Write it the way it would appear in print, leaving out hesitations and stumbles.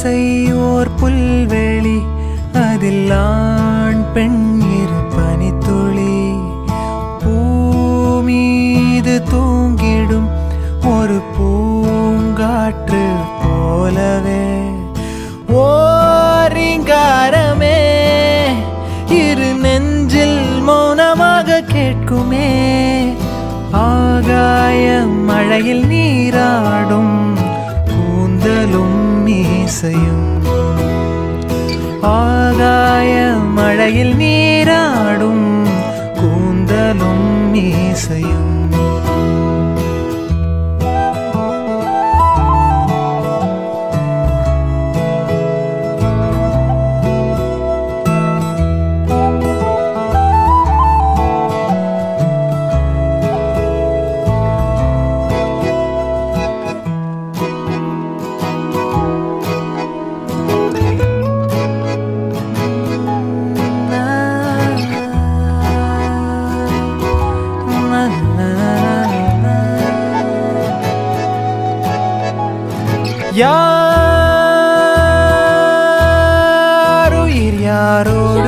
ஆசை ஓர் புல்வெளி, அதில் ஆண் பெண் இரு பனித்துளி, பூமீது தூங்கிடும் ஒரு பூங்காற்று போலவே. ஓரிங்காரமே இரு நெஞ்சில் மௌனமாக கேட்குமே, ஆகாய மழையில் நீராடும் கூந்தலும் மீசையும், ஆகாய மழையில் நீராடும் கூந்தலும் மீசையும். யாருயிர் யாரோடு